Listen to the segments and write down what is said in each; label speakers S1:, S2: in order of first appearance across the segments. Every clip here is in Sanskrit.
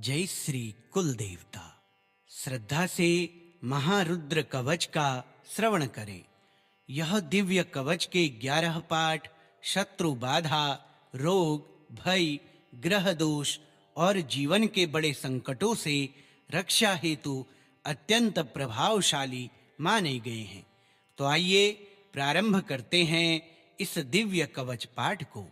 S1: जय श्री कुल देवता। श्रद्धा से महारुद्र कवच का श्रवण करें। यह दिव्य कवच के 11 पाठ शत्रु बाधा, रोग, भय, ग्रह दोष और जीवन के बड़े संकटों से रक्षा हेतु अत्यंत प्रभावशाली माने गए हैं। तो आइए प्रारंभ करते हैं इस दिव्य कवच पाठ को।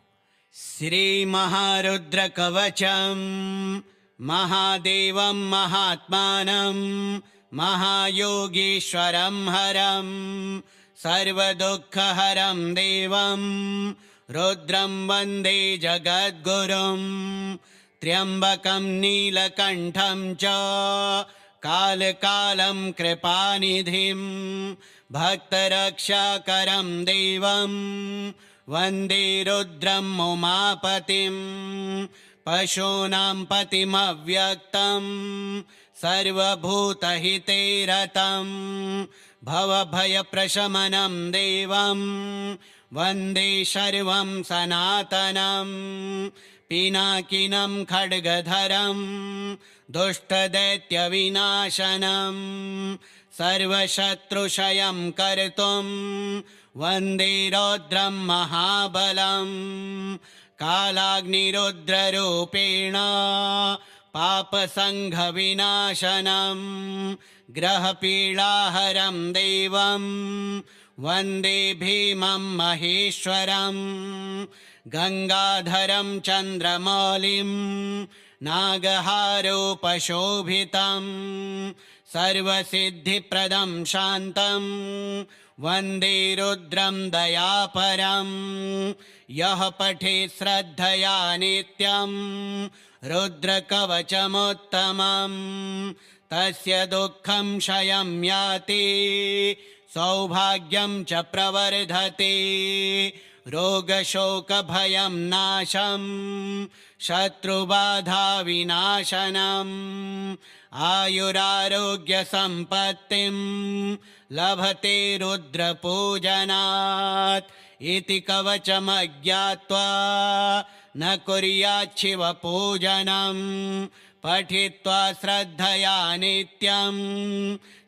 S1: श्री महारुद्र कवचम महादेवं महात्मानं महायोगीश्वरं हरं सर्वदुःखहरं देवं रुद्रं वन्दे जगद्गुरुं त्र्यम्बकं नीलकण्ठं च कालकालं कृपानिधिं भक्तरक्षाकरं देवं वन्दे रुद्रम् उमापतिं पशूनां पतिमव्यक्तं सर्वभूतहिते रतं भवभयप्रशमनं देवं वन्दे शर्वं सनातनं पिनाकिनं खड्गधरं दुष्टदैत्यविनाशनं सर्वशत्रुक्षयं कर्तुं वन्दे रौद्रं महाबलं कालाग्निरुद्ररूपेण पापसङ्घविनाशनं ग्रहपीडाहरं देवं वन्दे भीमं महेश्वरं गङ्गाधरं चन्द्रमौलिं नागहारोपशोभितं सर्वसिद्धिप्रदं शान्तं वन्दे रुद्रं दयापरं यः पठेत् श्रद्धया नित्यं रुद्रकवचमुत्तमं तस्य दुःखं क्षयं याति सौभाग्यं च प्रवर्धते रोगशोकभयं नाशं शत्रुबाधाविनाशनम् आयुरारोग्यसम्पत्तिं लभते रुद्रपूजनात् इति कवचमज्ञात्वा न कुर्याच्छिवपूजनं पठित्वा श्रद्धया नित्यं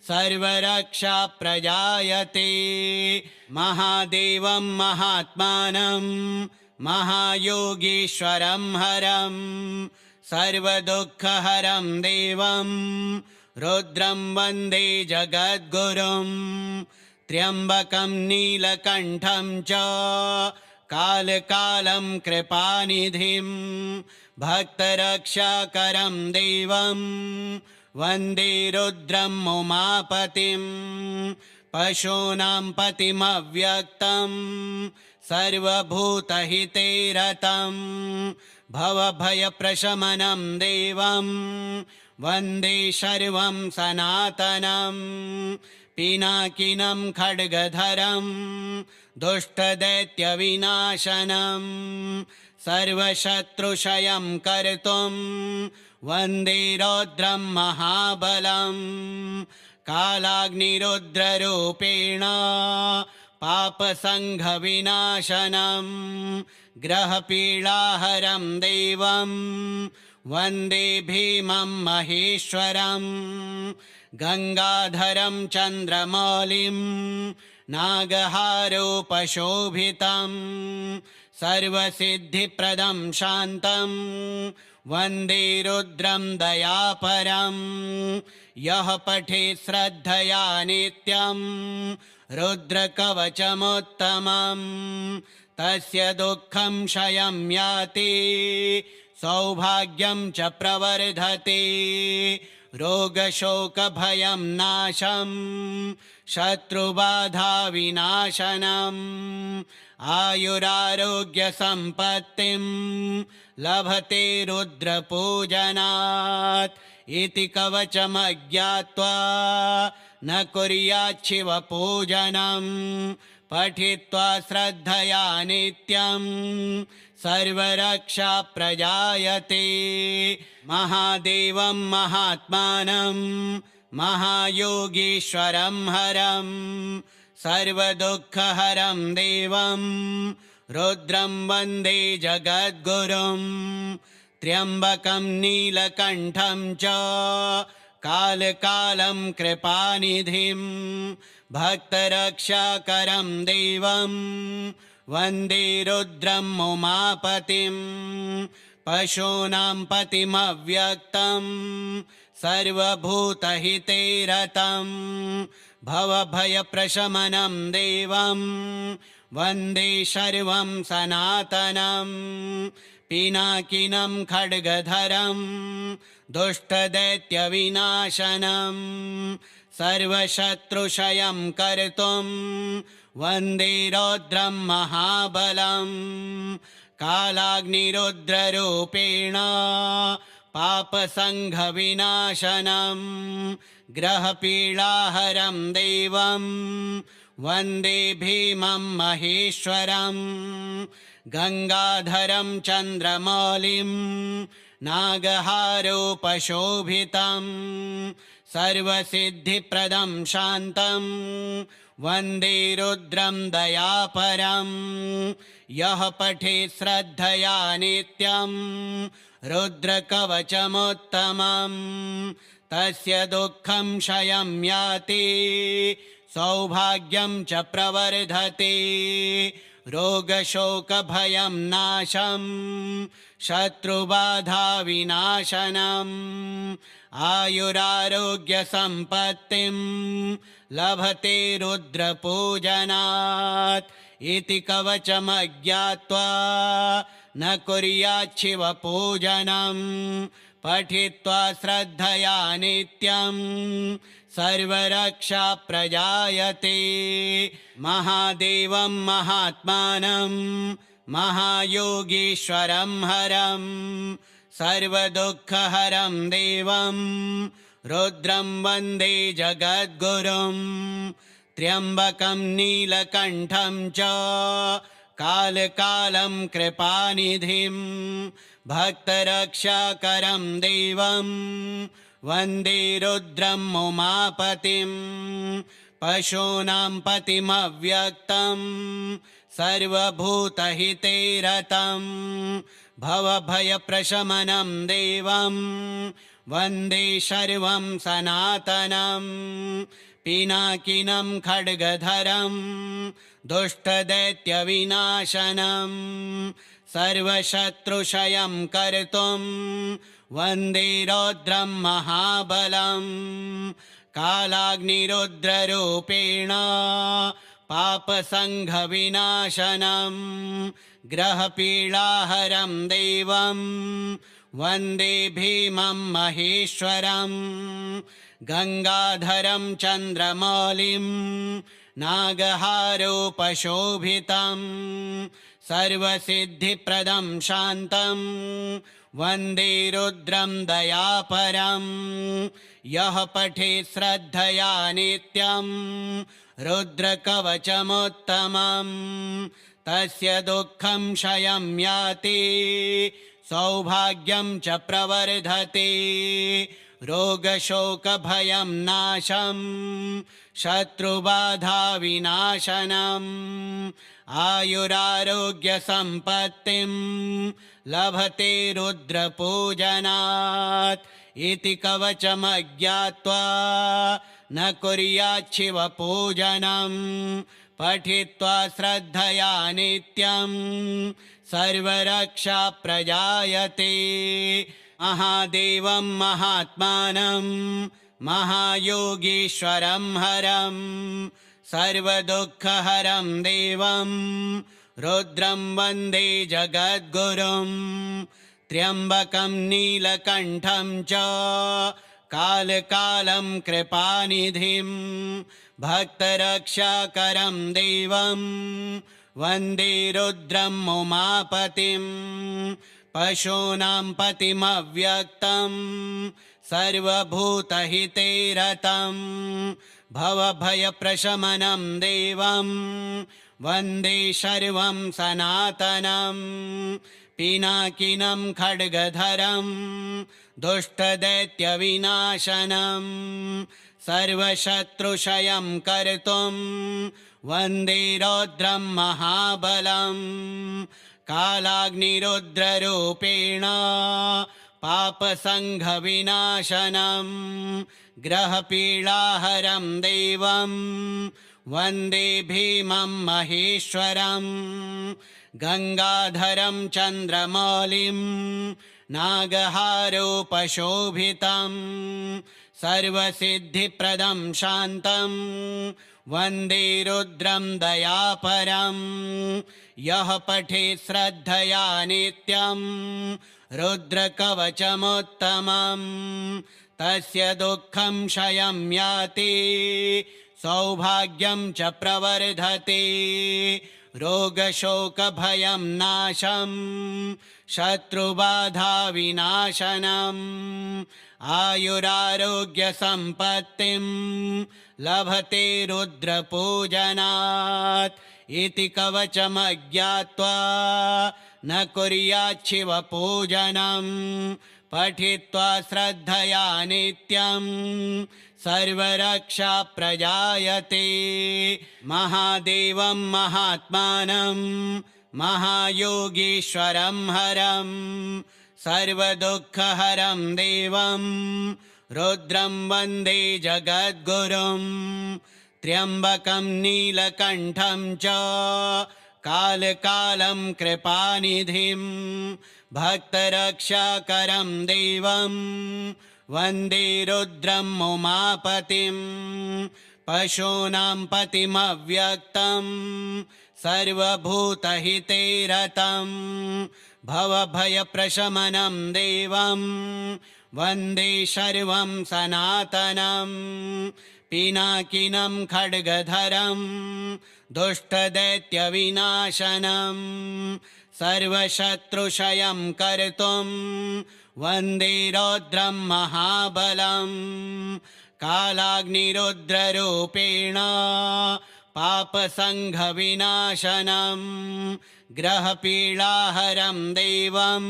S1: सर्वरक्षा प्रजायते। महादेवं महात्मानं महायोगीश्वरं हरं सर्वदुःखहरं देवं रुद्रं वन्दे जगद्गुरुं त्र्यम्बकं नीलकण्ठं च कालकालं कृपानिधिं भक्तरक्षाकरं देवं वन्दे रुद्रम् उमापतिं पशूनां पतिमव्यक्तं सर्वभूतहिते रतं भवभयप्रशमनं देवं वन्दे शर्वं सनातनं पिनाकिनं खड्गधरं दुष्टदैत्यविनाशनं सर्वशत्रुक्षयं कर्तुं वन्दे रौद्रं महाबलं कालाग्निरुद्ररूपेण पापसङ्घविनाशनं ग्रहपीडाहरं देवं वन्दे भीमं महेश्वरं गङ्गाधरं चन्द्रमौलिं नागहारोपशोभितं सर्वसिद्धिप्रदं शान्तं वन्दे रुद्रं दयापरं यः पठेत् श्रद्धया नित्यं रुद्रकवचमुत्तमं तस्य दुःखं क्षयं याति सौभाग्यं च प्रवर्धते रोगशोकभयं नाशं शत्रुबाधाविनाशनम् आयुरारोग्यसम्पत्तिं लभते रुद्रपूजनात् इति कवचमज्ञात्वा न कुर्याच्छिवपूजनं पठित्वा श्रद्धया नित्यं सर्वरक्षा प्रजायते। महादेवं महात्मानं महायोगीश्वरं हरं सर्वदुःखहरं देवं रुद्रं वन्दे जगद्गुरुं त्र्यम्बकं नीलकण्ठं च कालकालं कृपानिधिं भक्तरक्षाकरं देवं वन्दे रुद्रं उमापतिं पशूनां पतिमव्यक्तं सर्वभूतहिते रतं भवभयप्रशमनं देवं वन्दे शर्वं सनातनं पिनाकिनं खड्गधरं दुष्टदैत्यविनाशनं सर्वशत्रुक्षयं कर्तुं वन्दे रौद्रं महाबलं कालाग्निरुद्ररूपेण पापसङ्घविनाशनं ग्रहपीडाहरं देवं वन्दे भीमं महेश्वरं गङ्गाधरं चन्द्रमौलिं नागहारोपशोभितं सर्वसिद्धिप्रदं शान्तं वन्दे रुद्रं दयापरं यः पठेत् श्रद्धया नित्यं रुद्रकवचमुत्तमं तस्य दुःखं क्षयं याति सौभाग्यं च प्रवर्धते रोगशोकभयं नाशं शत्रुबाधाविनाशनम् आयुरारोग्यसम्पत्तिं लभते रुद्रपूजनात् इति कवचमज्ञात्वा न कुर्याच्छिवपूजनं पठित्वा श्रद्धया नित्यं सर्वरक्षा प्रजायते महादेवं महात्मानं महायोगीश्वरं हरं सर्वदुःखहरं देवं रुद्रं वन्दे जगद्गुरुं त्र्यम्बकं नीलकण्ठं च कालकालं कृपानिधिं भक्तरक्षाकरं देवं वन्दे रुद्रं उमापतिं पशूनां पतिमव्यक्तं सर्वभूतहिते रतं भवभयप्रशमनं देवं वन्दे शर्वं सनातनं पिनाकिनं खड्गधरं दुष्टदैत्यविनाशनं सर्वशत्रुक्षयं कर्तुं वन्दे रौद्रं महाबलं कालाग्निरुद्ररूपेण पापसङ्घविनाशनं ग्रहपीडाहरं देवं वन्दे भीमं महेश्वरं गङ्गाधरं चन्द्रमौलिं नागहारोपशोभितं सर्वसिद्धिप्रदं शान्तं वन्दे रुद्रं दयापरं यः पठेत् श्रद्धया नित्यं रुद्रकवचमुत्तमं तस्य दुःखं क्षयं याति सौभाग्यं च प्रवर्धते रोगशोकभयं नाशं शत्रुबाधाविनाशनम् आयुरारोग्यसम्पत्तिं लभते रुद्रपूजनात् इति कवचमज्ञात्वा न कुर्याच्छिवपूजनं पठित्वा श्रद्धया नित्यं सर्वरक्षा प्रजायते महादेवं महात्मानं महायोगीश्वरं हरं सर्वदुःखहरं देवं रुद्रं वन्दे जगद्गुरुं त्र्यम्बकं नीलकण्ठं च कालकालं कृपानिधिं भक्तरक्षाकरं देवं वन्दे रुद्रं उमापतिं पशूनां पतिमव्यक्तं सर्वभूतहिते रतं भवभयप्रशमनं देवं वन्दे शर्वं सनातनं पिनाकिनं खड्गधरं दुष्टदैत्यविनाशनं सर्वशत्रुक्षयं कर्तुं वन्दे रौद्रं महाबलं कालाग्निरुद्ररूपेण पापसङ्घविनाशनं ग्रहपीडाहरं देवं वन्दे भीमं महेश्वरं गङ्गाधरं चन्द्रमौलिं नागहारोपशोभितं सर्वसिद्धिप्रदं शान्तं वन्दे रुद्रं दयापरं यः पठेत् श्रद्धया नित्यं रुद्रकवचमुत्तमं तस्य दुःखं क्षयं याति सौभाग्यं च प्रवर्धते रोगशोकभयं नाशं शत्रुबाधाविनाशनम् आयुरारोग्यसम्पत्तिं लभते रुद्रपूजनात् इति कवचमज्ञात्वा न कुर्याच्छिवपूजनं पठित्वा श्रद्धया नित्यं सर्वरक्षा प्रजायते महादेवं महात्मानं महायोगीश्वरं हरं सर्वदुःखहरं देवं रुद्रं वन्दे जगद्गुरुं त्र्यम्बकं नीलकण्ठं च कालकालं कृपानिधिं भक्तरक्षाकरं देवं वन्दे रुद्रं उमापतिं पशूनां पतिमव्यक्तं सर्वभूतहिते रतं भवभयप्रशमनं देवं वन्दे शर्वं सनातनं पिनाकिनं खड्गधरं दुष्टदैत्यविनाशनं सर्वशत्रुक्षयं कर्तुं वन्दे रौद्रं महाबलं कालाग्निरुद्ररूपेण पापसङ्घविनाशनं ग्रहपीडाहरं देवं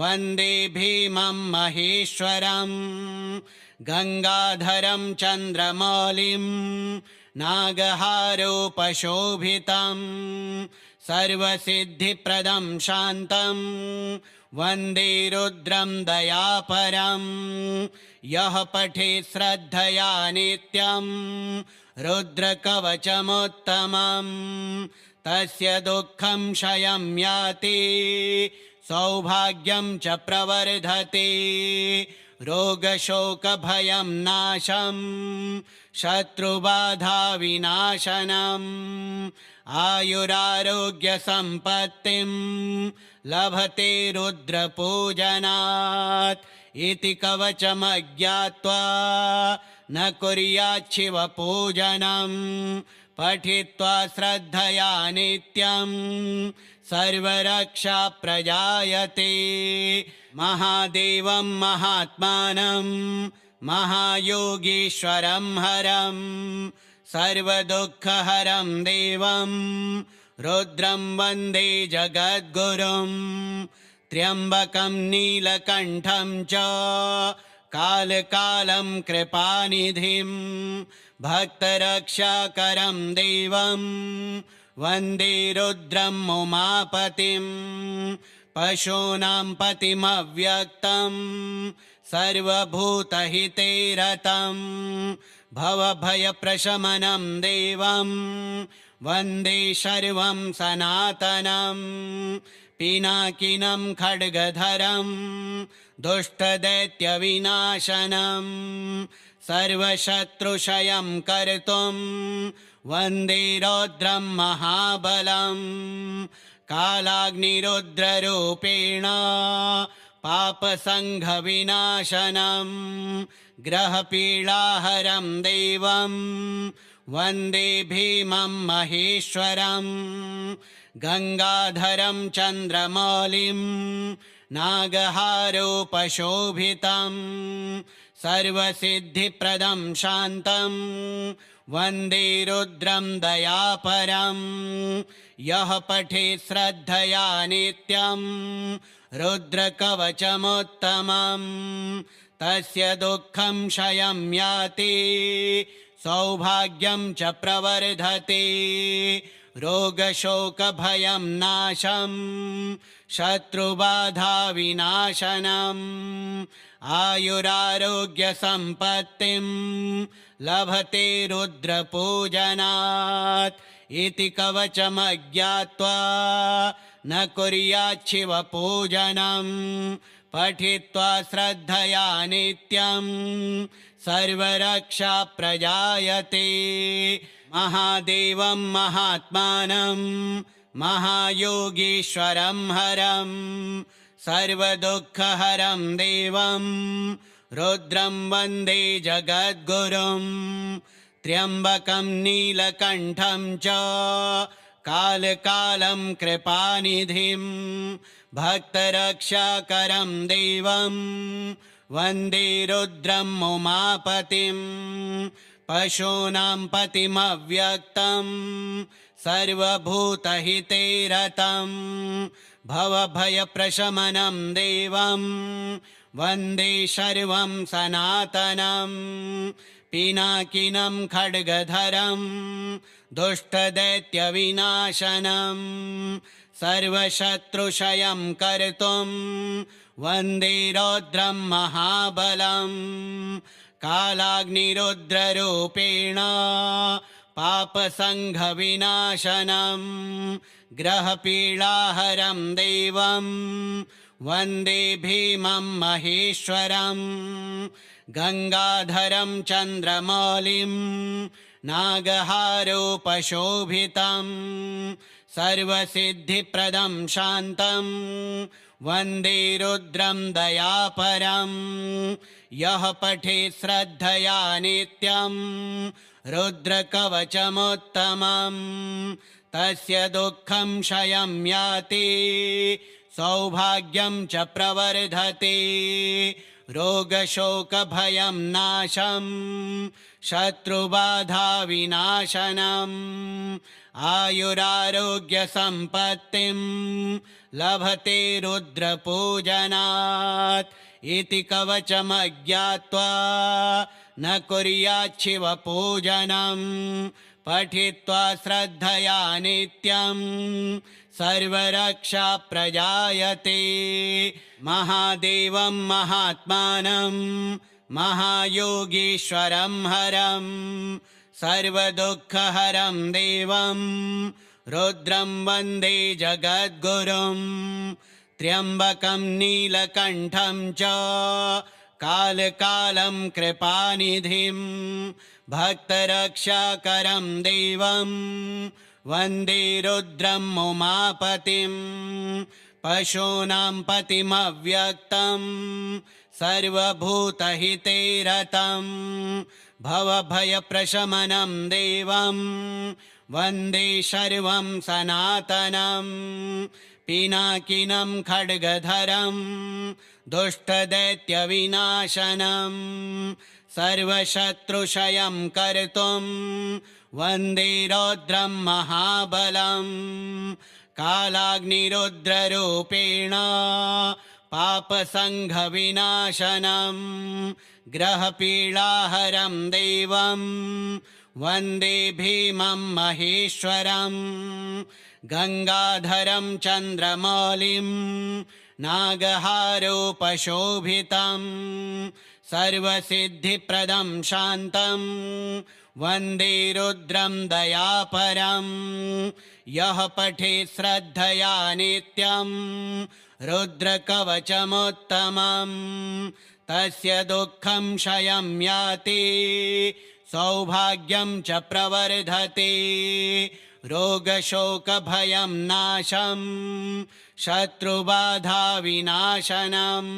S1: वन्दे भीमं महेश्वरं गङ्गाधरं चन्द्रमौलिं नागहारोपशोभितं सर्वसिद्धिप्रदं शान्तं वन्दे रुद्रं दयापरं यः पठेत् श्रद्धया नित्यं रुद्रकवचमुत्तमं तस्य दुःखं क्षयं याति सौभाग्यं च प्रवर्धते रोगशोकभयं नाशं शत्रुबाधाविनाशनम् आयुरारोग्यसम्पत्तिं लभते रुद्रपूजनात् इति कवचमज्ञात्वा न कुर्याच्छिवपूजनं पठित्वा श्रद्धया नित्यं सर्वरक्षा प्रजायते महादेवं महात्मानं महायोगीश्वरं हरं सर्वदुःखहरं देवं रुद्रं वन्दे जगद्गुरुं त्र्यम्बकं नीलकण्ठं च कालकालं कृपानिधिं भक्तरक्षाकरं देवं वन्दे रुद्रं उमापतिं पशूनां पतिमव्यक्तं सर्वभूतहिते रतं भवभयप्रशमनं देवं वन्दे शर्वं सनातनं पिनाकिनं खड्गधरं दुष्टदैत्यविनाशनं सर्वशत्रुक्षयं कर्तुं वन्दे रौद्रं महाबलं कालाग्निरुद्ररूपेण पापसङ्घविनाशनं ग्रहपीडाहरं देवं वन्दे भीमं महेश्वरं गङ्गाधरं चन्द्रमौलिं नागहारोपशोभितं सर्वसिद्धिप्रदं शान्तं वन्दे रुद्रं दयापरं यः पठेत् श्रद्धया नित्यं रुद्रकवचमुत्तमं तस्य दुःखं क्षयं याति सौभाग्यं च प्रवर्धते रोगशोकभयं नाशं शत्रुबाधाविनाशनम् आयुरारोग्यसम्पत्तिं लभते रुद्रपूजनात् इति कवचमज्ञात्वा न कुर्याच्छिवपूजनं पठित्वा श्रद्धया नित्यं सर्वरक्षा प्रजायते। महादेवं महात्मानं महायोगीश्वरं हरं सर्वदुःखहरं देवं रुद्रं वन्दे जगद्गुरुं त्र्यम्बकं नीलकण्ठं च कालकालं कृपानिधिं भक्तरक्षाकरं देवं वन्दे रुद्रं उमापतिं पशूनां पतिमव्यक्तं सर्वभूतहिते रतं भवभयप्रशमनं देवं वन्दे शर्वं सनातनं पिनाकिनं खड्गधरं दुष्टदैत्यविनाशनं सर्वशत्रुक्षयं कर्तुं वन्दे रौद्रं महाबलं कालाग्निरुद्ररूपेण पापसङ्घविनाशनं ग्रहपीडाहरं देवं वन्दे भीमं महेश्वरं गङ्गाधरं चन्द्रमौलिं नागहारोपशोभितं सर्वसिद्धिप्रदं शान्तं वन्दे रुद्रं दयापरं यः पठेत् श्रद्धया नित्यं रुद्रकवचमुत्तमं तस्य दुःखं क्षयं याति सौभाग्यं च प्रवर्धते रोगशोकभयं नाशं शत्रुबाधाविनाशनम् आयुरारोग्यसम्पत्तिं लभते रुद्रपूजनात् इति कवचमज्ञात्वा न कुर्याच्छिवपूजनं पठित्वा श्रद्धया नित्यं सर्वरक्षा प्रजायते। महादेवं महात्मानं महायोगीश्वरं हरं सर्वदुःखहरं देवं रुद्रं वन्दे जगद्गुरुं त्र्यम्बकं नीलकण्ठं च कालकालं कृपानिधिं भक्तरक्षाकरं देवं वन्दे रुद्रं उमापतिं पशूनां पतिमव्यक्तं सर्वभूतहिते रतं भवभयप्रशमनं देवं वन्दे शर्वं सनातनं पिनाकिनं खड्गधरं दुष्टदैत्यविनाशनं सर्वशत्रुक्षयं कर्तुं वन्दे रौद्रं महाबलं कालाग्निरुद्ररूपेण पापसङ्घविनाशनं ग्रहपीडाहरं देवं वन्दे भीमं महेश्वरं गङ्गाधरं चन्द्रमौलिं नागहारोपशोभितं सर्वसिद्धिप्रदं शान्तं वन्दे रुद्रं दयापरं यः पठेत् श्रद्धया नित्यं रुद्रकवचमुत्तमं तस्य दुःखं क्षयं याति सौभाग्यं च प्रवर्धते रोगशोकभयं नाशं शत्रुबाधाविनाशनम्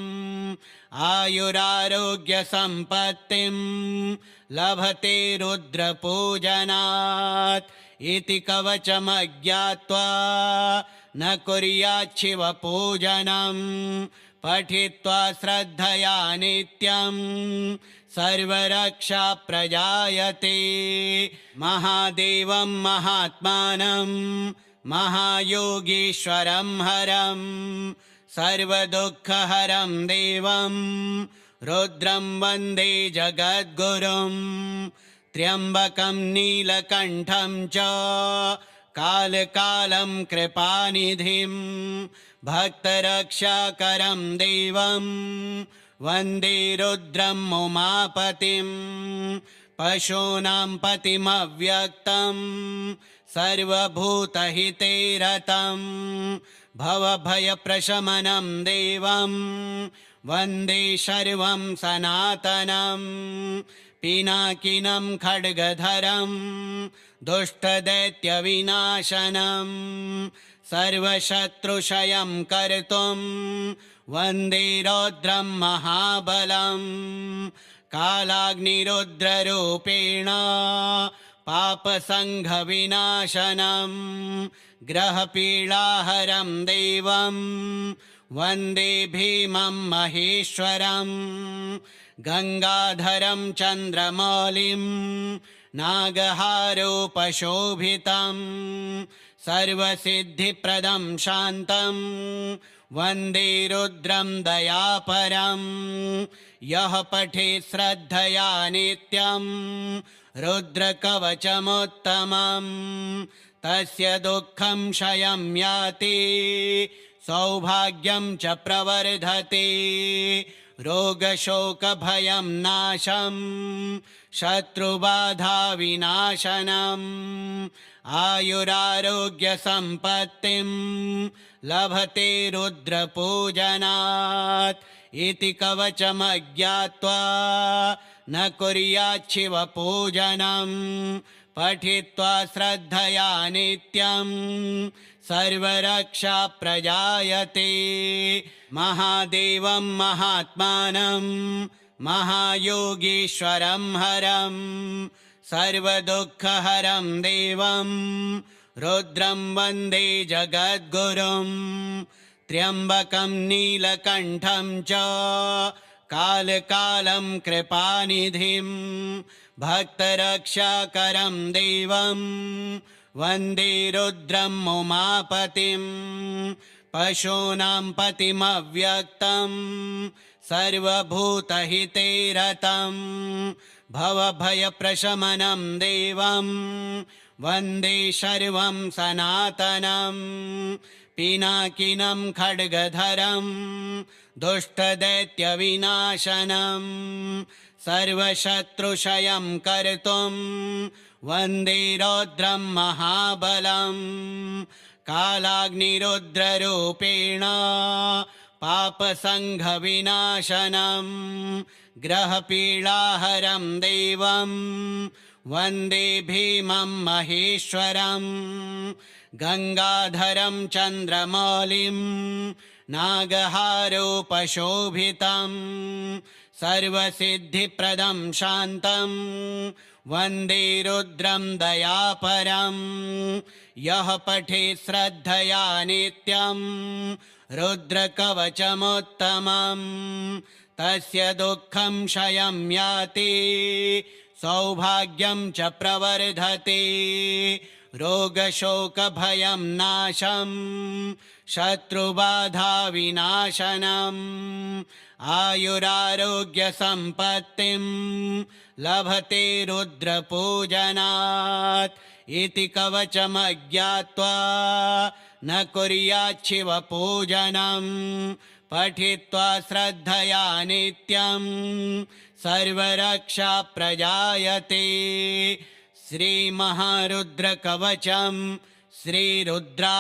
S1: आयुरारोग्यसम्पत्तिं लभते रुद्रपूजनात् इति कवचमज्ञात्वा न कुर्याच्छिवपूजनं पठित्वा श्रद्धया नित्यं सर्वरक्षा प्रजायते। महादेवं महात्मानं महायोगीश्वरं हरं सर्वदुःखहरं देवं रुद्रं वन्दे जगद्गुरुं त्र्यम्बकं नीलकण्ठं च कालकालं कृपानिधिं भक्तरक्षाकरं देवं वन्दे रुद्रं उमापतिं पशूनां पतिमव्यक्तं सर्वभूतहिते रतं भवभयप्रशमनं देवं वन्दे शर्वं सनातनं पिनाकिनं खड्गधरं दुष्टदैत्यविनाशनं सर्वशत्रुक्षयं कर्तुं वन्दे रौद्रं महाबलं कालाग्निरुद्ररूपेण पापसङ्घविनाशनं ग्रहपीडाहरं देवं वन्दे भीमं महेश्वरं गङ्गाधरं चन्द्रमौलिं नागहारोपशोभितं सर्वसिद्धिप्रदं शान्तं वन्दे रुद्रं दयापरं यः पठेत् श्रद्धया नित्यं रुद्रकवचमुत्तमं तस्य दुःखं क्षयं याति सौभाग्यं च प्रवर्धते रोगशोकभयं नाशं शत्रुबाधाविनाशनम् आयुरारोग्यसम्पत्तिं लभते रुद्रपूजनात् इति कवचमज्ञात्वा न कुर्याच्छिवपूजनं पठित्वा श्रद्धया नित्यं सर्वरक्षा प्रजायते महादेवं महात्मानं महायोगीश्वरं हरं सर्वदुःखहरं देवं रुद्रं वन्दे जगद्गुरुं त्र्यम्बकं नीलकण्ठं च कालकालं कृपानिधिं भक्तरक्षाकरं देवं वन्दे रुद्रं उमापतिं पशूनां पतिमव्यक्तं सर्वभूतहिते रतं भवभयप्रशमनं देवं वन्दे शर्वं सनातनं पिनाकिनं खड्गधरं दुष्टदैत्यविनाशनं सर्वशत्रुक्षयं कर्तुं वन्दे रौद्रं महाबलं कालाग्निरुद्ररूपेण पापसङ्घविनाशनं ग्रहपीडाहरं देवं वन्दे भीमं महेश्वरं गङ्गाधरं चन्द्रमौलिं नागहारोपशोभितं सर्वसिद्धिप्रदं शान्तं वन्दे रुद्रं दयापरं यः पठेत् श्रद्धया नित्यं रुद्रकवचमुत्तमं तस्य दुःखं क्षयं याति सौभाग्यं च प्रवर्धते रोगशोकभयं नाशं शत्रुबाधाविनाशनम् आयुरारोग्यसम्पत्तिं लभते रुद्रपूजनात् इति कवचमज्ञात्वा न कुर्याच्छिवपूजनं पठित्वा श्रद्धया नित्यं सर्वरक्षा प्रजायते श्रीमहारुद्रकवचं श्रीरुद्रार्पणमस्तु।